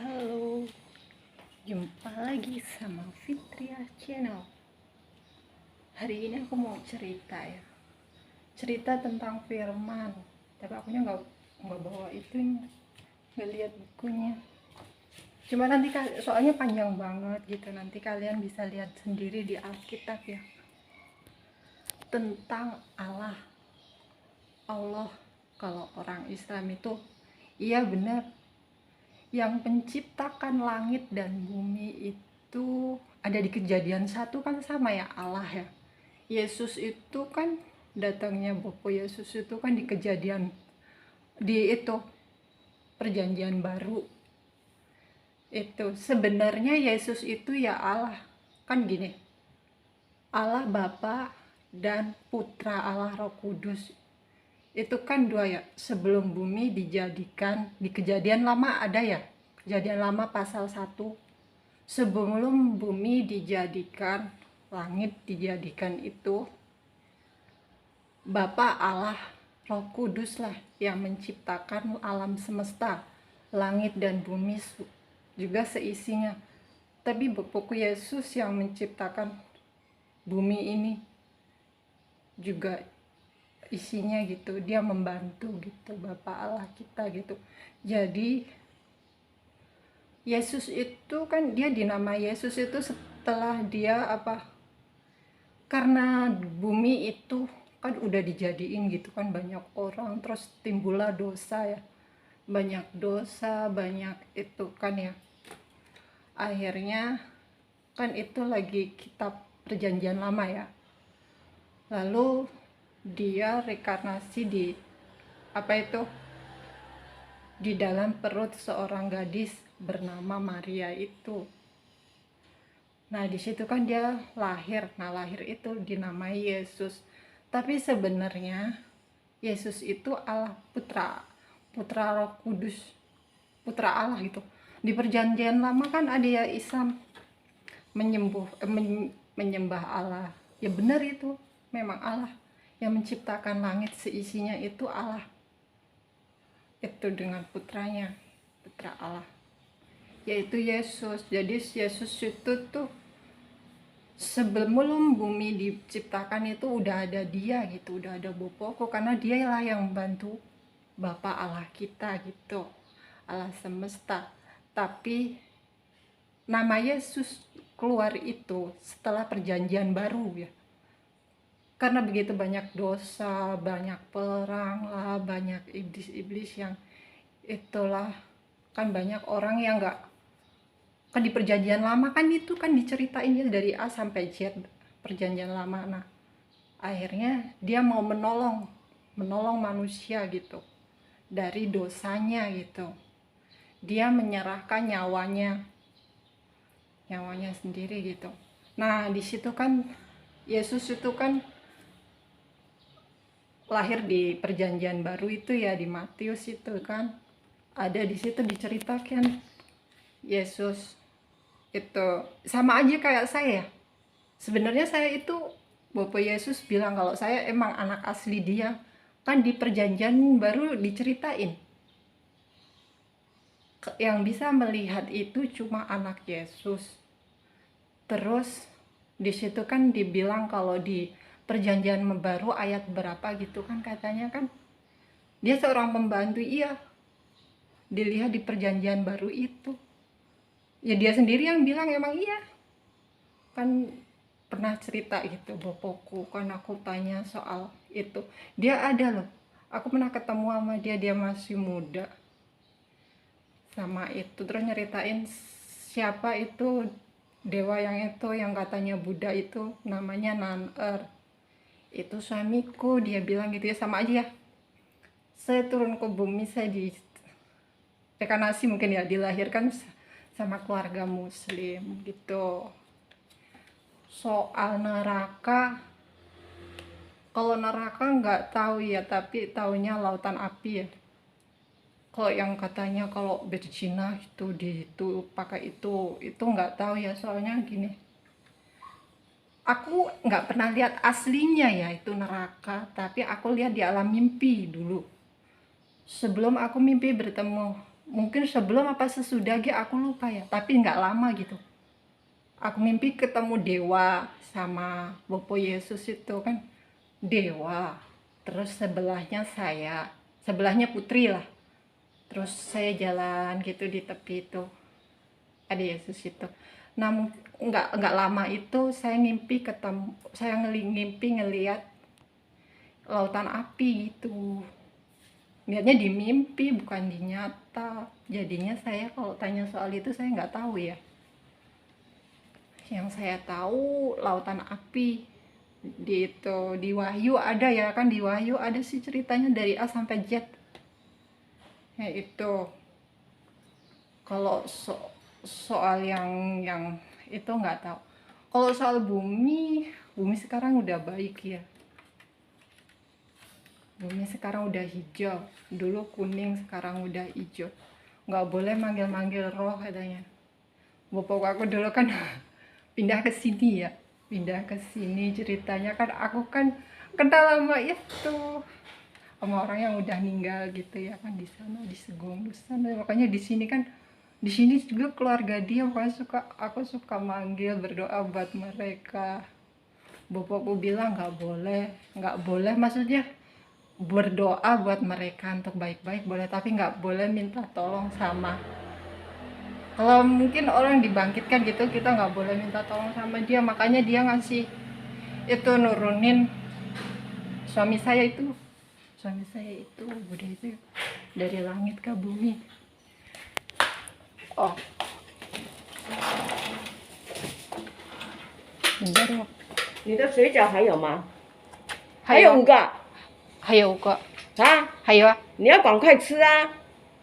Halo, jumpa lagi sama Fitria Channel. Hari ini aku mau cerita ya, cerita tentang firman. Tapi akunya nggak bawa itunya, nggak lihat bukunya. Cuma nanti soalnya panjang banget gitu, nanti kalian bisa lihat sendiri di Alkitab ya. Tentang Allah. Allah, kalau orang Islam itu, iya benar, yang menciptakan langit dan bumi itu ada di Kejadian 1 kan sama ya, Allah ya. Yesus itu kan datangnya Bapa Yesus itu kan di Kejadian, di itu Perjanjian Baru. Itu sebenarnya Yesus itu ya Allah. Kan gini, Allah Bapa dan Putra Allah Roh Kudus itu kan dua ya. Sebelum bumi dijadikan, di Kejadian Lama ada ya, Kejadian Lama pasal 1, sebelum bumi dijadikan, langit dijadikan, itu Bapa Allah Roh Kudus lah yang menciptakan alam semesta, langit dan bumi juga seisinya. Tapi Bapakku Yesus yang menciptakan bumi ini juga isinya gitu, dia membantu gitu, Bapa Allah kita gitu. Jadi Yesus itu kan dia dinamai Yesus itu setelah dia apa, karena bumi itu kan udah dijadiin gitu kan banyak orang, terus timbullah dosa ya, banyak dosa, banyak itu kan ya. Akhirnya kan itu lagi kitab Perjanjian Lama ya, lalu dia rekarnasi di apa itu, di dalam perut seorang gadis bernama Maria itu. Nah di situ kan dia lahir. Nah lahir itu dinamai Yesus. Tapi sebenarnya Yesus itu Allah, putra Roh Kudus, putra Allah gitu. Di Perjanjian Lama kan ada ya Islam menyembah Allah. Ya benar, itu memang Allah yang menciptakan langit seisinya, itu Allah. Itu dengan putranya, putra Allah, yaitu Yesus. Jadi Yesus itu tuh sebelum bumi diciptakan itu udah ada dia gitu, udah ada Bapakku, karena dialah yang membantu Bapa Allah kita gitu, Allah semesta. Tapi nama Yesus keluar itu setelah Perjanjian Baru ya, karena begitu banyak dosa, banyak perang lah, banyak iblis-iblis yang itulah, kan banyak orang yang nggak, kan di Perjanjian Lama kan itu kan diceritain ya dari A sampai Z Perjanjian Lama. Nah akhirnya dia mau menolong manusia gitu dari dosanya gitu, dia menyerahkan nyawanya sendiri gitu. Nah di situ kan Yesus itu kan lahir di Perjanjian Baru itu ya, di Matius itu kan ada, di situ diceritakan Yesus itu sama aja kayak saya. Sebenarnya saya itu, Bapak Yesus bilang kalau saya emang anak asli dia. Kan di Perjanjian Baru diceritain yang bisa melihat itu cuma anak Yesus. Terus di situ kan dibilang kalau di Perjanjian Baru ayat berapa gitu kan, katanya kan dia seorang pembantu. Iya, dilihat di Perjanjian Baru itu ya, dia sendiri yang bilang emang iya kan, pernah cerita gitu bapakku kan, aku tanya soal itu, dia ada loh, aku pernah ketemu sama dia, dia masih muda sama itu, terus nyeritain siapa itu dewa yang itu yang katanya Buddha itu namanya Nan-er, itu suamiku, dia bilang gitu ya. Sama aja ya, saya turun ke bumi, saya di rekanasi mungkin ya, dilahirkan sama keluarga muslim gitu. Soal neraka, kalau neraka nggak tahu ya, tapi taunya lautan api ya. Kalau yang katanya kalau berzina itu itu pakai itu nggak tahu ya, soalnya gini, aku nggak pernah lihat aslinya ya itu neraka, tapi aku lihat di alam mimpi dulu. Sebelum aku mimpi bertemu mungkin sebelum apa sesudah gitu aku lupa ya, tapi nggak lama gitu. Aku mimpi ketemu dewa sama Bopo Yesus itu kan dewa. Terus sebelahnya putri lah. Terus saya jalan gitu di tepi itu. Ada Yesus itu. Nah, nggak lama itu saya ngimpi ngelihat lautan api gitu. Lihatnya di mimpi bukan di nyata. Jadinya saya kalau tanya soal itu saya nggak tahu ya. Yang saya tahu lautan api di Wahyu ada ya kan, di Wahyu ada sih ceritanya dari A sampai Z. Ya itu. Kalau soal yang itu nggak tahu. Kalau soal bumi sekarang udah baik ya. Bumi sekarang udah hijau. Dulu kuning, sekarang udah hijau. Nggak boleh manggil-manggil roh katanya. Bapak aku dulu kan pindah ke sini ya. Pindah ke sini ceritanya kan aku kan kenal sama itu. Sama orang yang udah meninggal gitu ya kan di sana di Segong sana. Makanya di sini juga keluarga dia, makanya aku suka manggil berdoa buat mereka. Bapakku bilang nggak boleh maksudnya berdoa buat mereka untuk baik-baik boleh, tapi nggak boleh minta tolong sama, kalau mungkin orang dibangkitkan gitu kita nggak boleh minta tolong sama dia. Makanya dia ngasih itu nurunin suami saya itu Buddha itu dari langit ke bumi. Oh bentar ya. 你的水饺还有吗？还有5个。还有个啊？还有啊？你要赶快吃啊！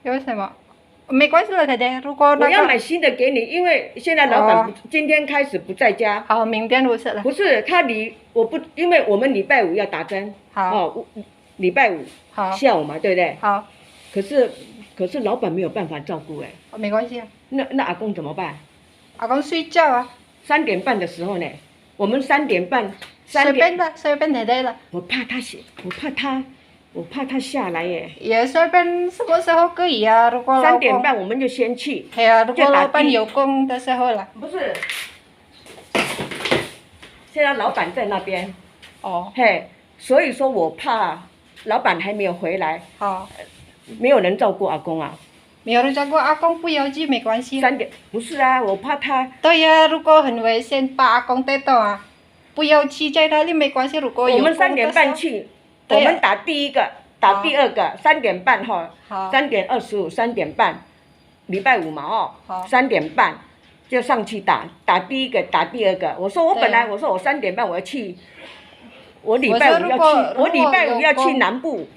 有什么？没关系了，太太。如果我要买新的给你，因为现在老板今天开始不在家。好，明天50了。不是他因为我们礼拜5要打针。好。哦，礼拜5下午嘛，对不对？好。可是老板没有办法照顾哎。没关系啊。那阿公怎么办？阿公睡觉啊。3点半的时候呢，我们3点半。随便太太了。我怕他下来耶。也随便什么时候可以啊？如果3点半我们就先去。对啊，如果老板有空的时候了。不是，现在老板在那边。哦。嘿，所以说我怕老板还没有回来。好。没有人照顾阿公啊。没有人照顾阿公不要去没关系。3点不是啊，我怕他。对呀，如果很危险，把阿公带到啊。不要去在那里没关系，如果有我们3点半去，我们打第一个，打第二个，3点半哈，3点25，3点半，礼拜5嘛哦，3点半就上去打第一个，打第二个。我说我3点半我要去，我礼拜五要去南部。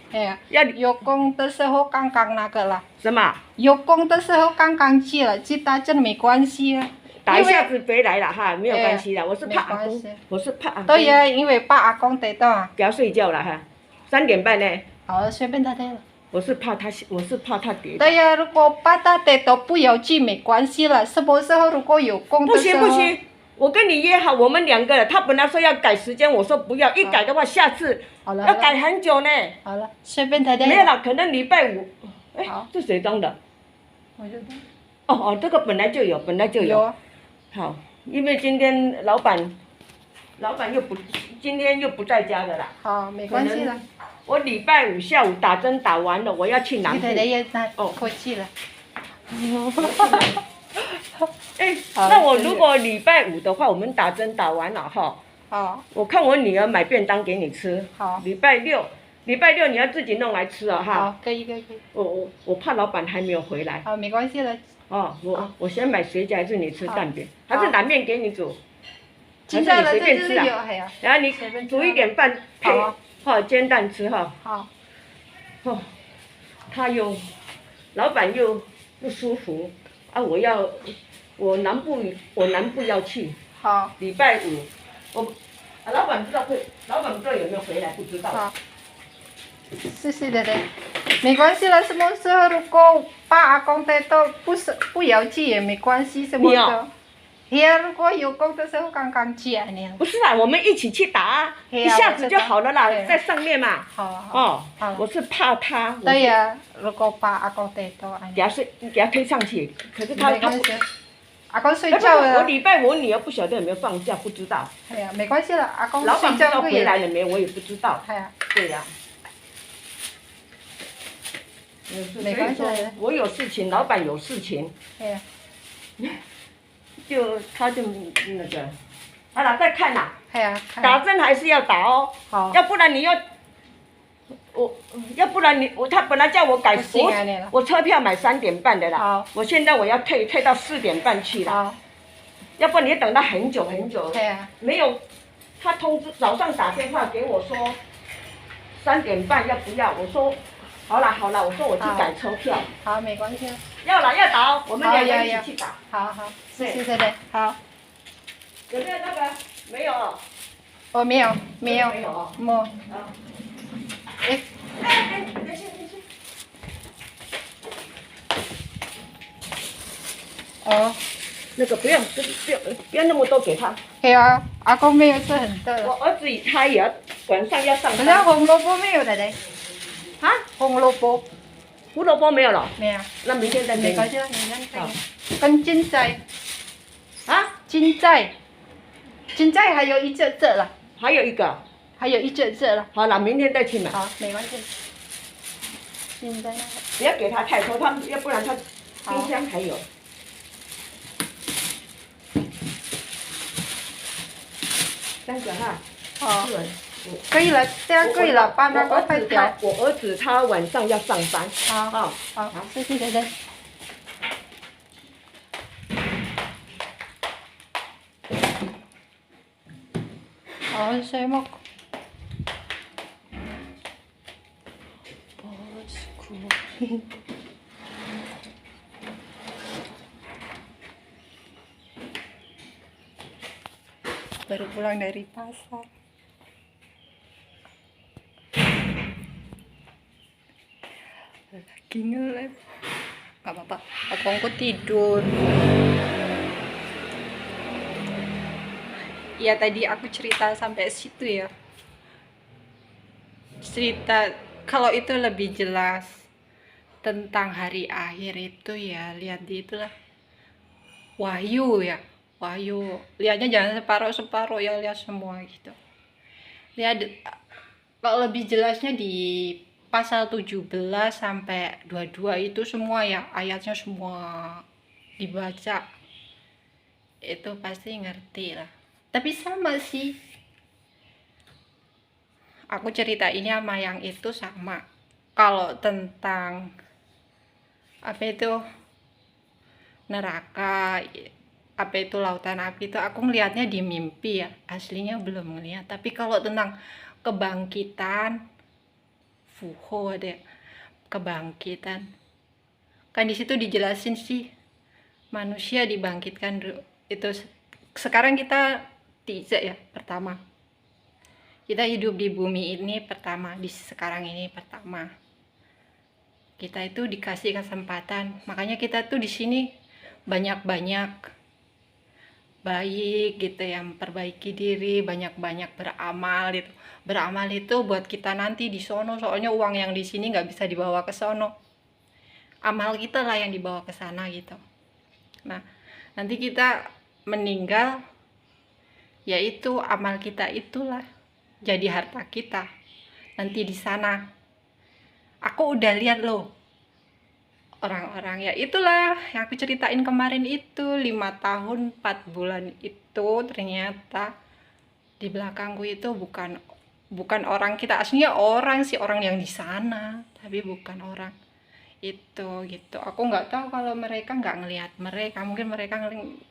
要有空的时候刚刚那个了。什么？有空的时候刚刚去了，去打针没关系啊。打一下子回来了哈，没有关系的。我是怕阿公，对呀，因为把阿公带到啊。给他睡觉了哈，3点半呢。好，随便他带了。我是怕他跌。对呀，如果把他带到不要去没关系了，什么时候如果有空的时候。不行，我跟你约好，我们2个了。他本来说要改时间，我说不要，一改的话下次要改很久呢。好了，随便他带。没有了，可能礼拜5。哎，这谁装的？我觉得。哦，这个本来就有。有。好，因为今天老板今天又不在家的啦。好，没关系了。我礼拜5下午打针打完了，我要去南部。太太也过去了。哎，那我如果礼拜5的话，我们打针打完了哈。好。我看我女儿买便当给你吃。好。礼拜六你要自己弄来吃啊哈。好，可以。我怕老板还没有回来。好，没关系了。哦，我先买水饺，还是你吃蛋饼，还是拿面给你煮，还是你随便吃啊？然后你煮一点饭配煎蛋吃哈。好。哦，老板又不舒服啊！我南部要去。好。礼拜5，老板不知道有没有回来，不知道。好。谢谢太太，没关系了。什么时候如果把阿公带到不要去也没关系，什么时候？如果有空的时候刚刚讲呢。不是啊，我们一起去打啊，一下子就好了啦，在上面嘛。好。我是怕他。对呀，如果把阿公带到，给他推上去，可是他不。阿公睡觉了。我礼拜我女儿不晓得有没有放假，不知道。哎呀，没关系了，阿公老板睡觉回来了没，我也不知道。哎呀。对呀。没关系，我有事情，老板有事情。哎呀。他就那个，好了，再看啦。哎呀。打针还是要打哦。好。要不然他本来叫我改我车票买3点半的啦。我现在我要退到4点半去了。要不然你等到很久很久。没有，他通知早上打电话给我说3点半要不要？我说好了，我说我去改车票。好，没关系。要打哦，我们2个一起去打。好，谢谢。好。有没有那个？没有哦。我没有。没有哦。没。等下。哦。那个不要那么多给他。对啊，阿公没有吃很多。我儿子他也要晚上要上班。可是红萝卜没有的嘞。啊？红萝卜。胡萝卜没有了。没有。那明天再给你。没关系，明天再给。跟金仔。啊？金仔还有一只了。还有一个。还有一只了。好了，明天再去买。好，没关系。金仔。不要给他太多，要不然他冰箱还有。这样子哈。好。可以了，这样可以了，把那个开掉。我儿子他晚上要上班。好，谢谢姐姐。好，saya mau bosku. Baru pulang dari pasar. Lagi nge-live. Gak apa-apa, aku tidur. Ya tadi aku cerita sampai situ ya. Cerita kalau itu lebih jelas tentang hari akhir itu ya, lihat di itulah Wahyu ya. Wahyu. Lihatnya jangan separuh-separuh ya, lihat semua gitu. Lihat kalau lebih jelasnya di pasal 17 sampai 22 itu semua ya, ayatnya semua dibaca. Itu pasti ngerti lah. Tapi sama sih, aku cerita ini sama yang itu sama. Kalau tentang apa itu neraka, apa itu lautan api, itu aku ngelihatnya di mimpi ya, aslinya belum ngelihat. Tapi kalau tentang kebangkitan, fuho deh, kebangkitan, kan di situ dijelasin sih manusia dibangkitkan itu. Sekarang kita tidak ya, pertama kita hidup di bumi ini pertama, di sekarang ini pertama kita itu dikasih kesempatan, makanya kita tuh di sini banyak-banyak baik gitu ya, memperbaiki diri, banyak-banyak beramal gitu. Beramal itu buat kita nanti di sono, soalnya uang yang di sini nggak bisa dibawa ke sono, amal kita lah yang dibawa ke sana gitu. Nah nanti kita meninggal, yaitu amal kita itulah jadi harta kita nanti di sana. Aku udah lihat loh orang-orang, ya itulah yang aku ceritain kemarin itu, 5 tahun 4 bulan itu ternyata di belakangku itu bukan orang kita, aslinya orang sih, orang yang di sana, tapi bukan orang itu gitu. Aku nggak tahu kalau mereka nggak ngelihat mereka, mungkin mereka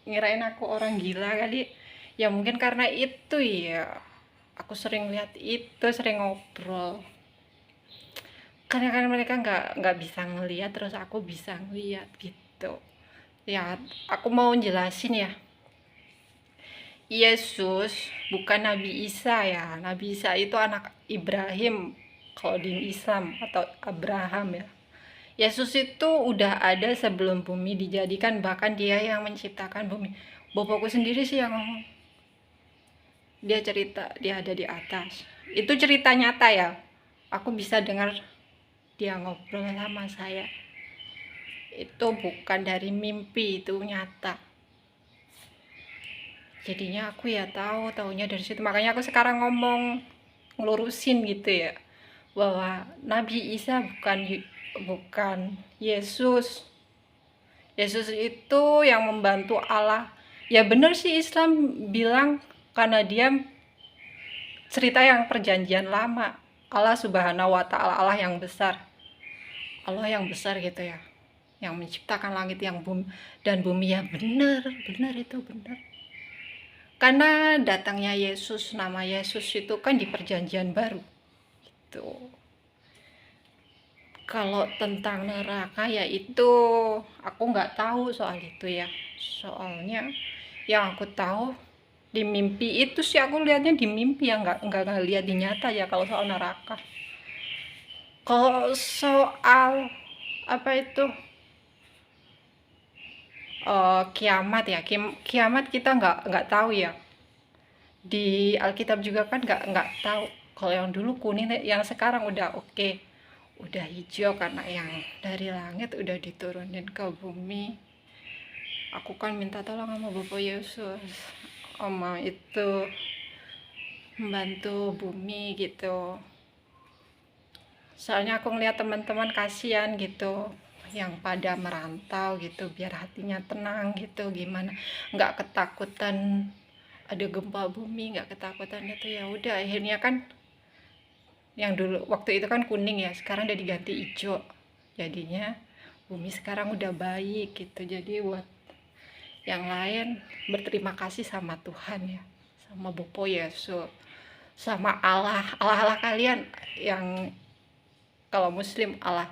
ngirain aku orang gila kali ya, mungkin karena itu ya aku sering lihat itu, sering ngobrol, karena kan mereka nggak bisa ngelihat, terus aku bisa ngelihat gitu ya. Aku mau jelasin ya, Yesus bukan Nabi Isa ya. Nabi Isa itu anak Ibrahim kalau di Islam, atau Abraham ya. Yesus itu udah ada sebelum bumi dijadikan, bahkan dia yang menciptakan bumi. bapakku sendiri sih yang ngomong. Dia cerita dia ada di atas. Itu cerita nyata ya, aku bisa dengar dia ngobrol sama saya. Itu bukan dari mimpi, itu nyata. Jadinya aku ya taunya dari situ. Makanya aku sekarang ngomong ngelurusin gitu ya, bahwa Nabi Isa bukan Yesus. Yesus itu yang membantu Allah. Ya benar sih Islam bilang, karena dia cerita yang perjanjian lama. Allah Subhanahu wa Ta'ala, Allah yang besar. Allah yang besar gitu ya, yang menciptakan langit yang dan bumi. Ya benar itu benar. Karena datangnya Yesus, nama Yesus itu kan di perjanjian baru. Gitu. Kalau tentang neraka ya itu aku nggak tahu soal itu ya. Soalnya yang aku tahu di mimpi itu sih, aku lihatnya di mimpi ya, nggak lihat di nyata ya kalau soal neraka. Kalau soal apa itu kiamat ya, kiamat kita nggak tahu ya. Di Alkitab juga kan nggak tahu. Kalau yang dulu kuning, yang sekarang udah oke, udah hijau karena yang dari langit udah diturunin ke bumi. Aku kan minta tolong sama Bapak Yesus, sama itu membantu bumi gitu. Soalnya aku ngeliat teman-teman kasihan gitu, yang pada merantau gitu, biar hatinya tenang gitu. Gimana nggak ketakutan ada gempa bumi, nggak ketakutan itu. Ya udah akhirnya kan yang dulu waktu itu kan kuning ya, sekarang udah diganti hijau. Jadinya bumi sekarang udah baik gitu. Jadi buat yang lain berterima kasih sama Tuhan ya, sama Bapak Yesus, sama Allah kalian. Yang kalau Muslim Allah,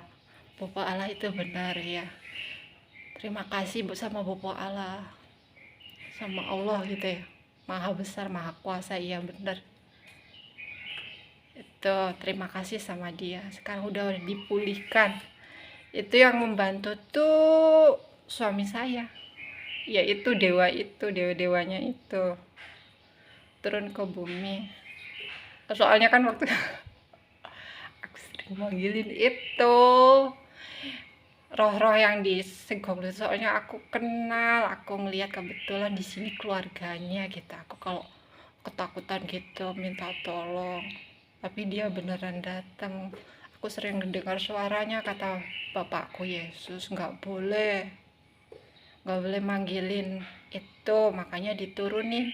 Bapak Allah itu benar ya. Terima kasih sama Bapak Allah, sama Allah gitu ya, Maha besar, Maha kuasa. Iya benar. Itu terima kasih sama dia. Sekarang udah dipulihkan. Itu yang membantu tuh suami saya. Yaitu dewa-dewanya itu turun ke bumi. Soalnya kan waktu aku sering manggilin itu roh-roh yang di Segong, soalnya aku kenal, aku ngelihat kebetulan di sini keluarganya gitu. Aku kalau ketakutan gitu minta tolong, tapi dia beneran datang. Aku sering dengar suaranya, kata bapakku Yesus nggak boleh manggilin itu, makanya diturunin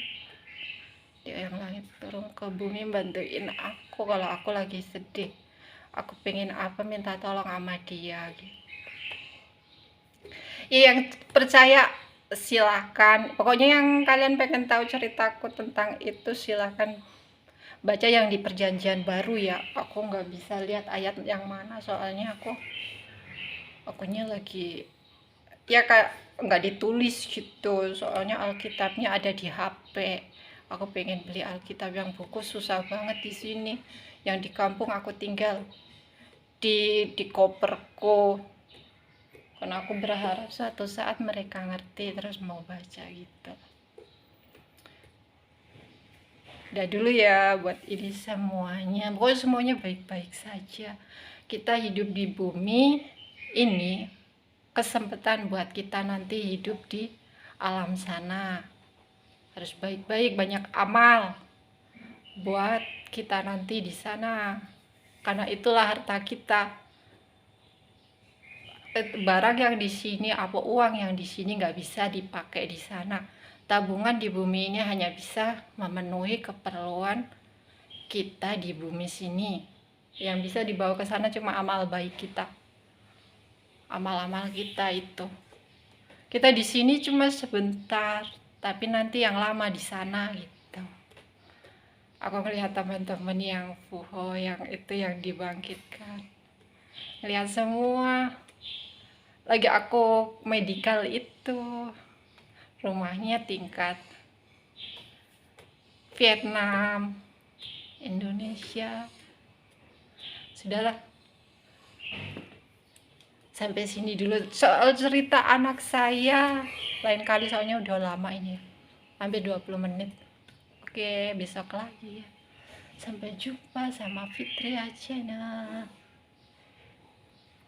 dia yang langit turun ke bumi bantuin aku kalau aku lagi sedih. Aku pengen apa minta tolong sama dia gitu. Yang percaya silahkan, pokoknya yang kalian pengen tahu ceritaku tentang itu silahkan baca yang di perjanjian baru ya. Aku nggak bisa lihat ayat yang mana, soalnya akunya lagi ya kayak nggak ditulis gitu, soalnya Alkitabnya ada di HP. Aku pengen beli Alkitab yang buku, susah banget di sini. Yang di kampung aku tinggal di koperku, karena aku berharap suatu saat mereka ngerti terus mau baca gitu. Udah dulu ya buat ini semuanya. Pokoknya semuanya baik-baik saja. Kita hidup di bumi ini kesempatan buat kita nanti hidup di alam sana. Harus baik-baik, banyak amal buat kita nanti di sana. Karena itulah harta kita. Barang yang di sini, apa uang yang di sini nggak bisa dipakai di sana. Tabungan di bumi ini hanya bisa memenuhi keperluan kita di bumi sini. Yang bisa dibawa ke sana cuma amal baik kita, amal-amal kita itu. Kita di sini cuma sebentar, tapi nanti yang lama di sana gitu. Aku melihat teman-teman yang fuho, yang itu yang dibangkitkan, lihat semua. Lagi aku medical itu, rumahnya tingkat Vietnam, Indonesia. Sudahlah, sampai sini dulu soal cerita anak saya. Lain kali, soalnya udah lama ini. hampir 20 menit. Oke, besok lagi ya. Sampai jumpa sama Fitria Channel.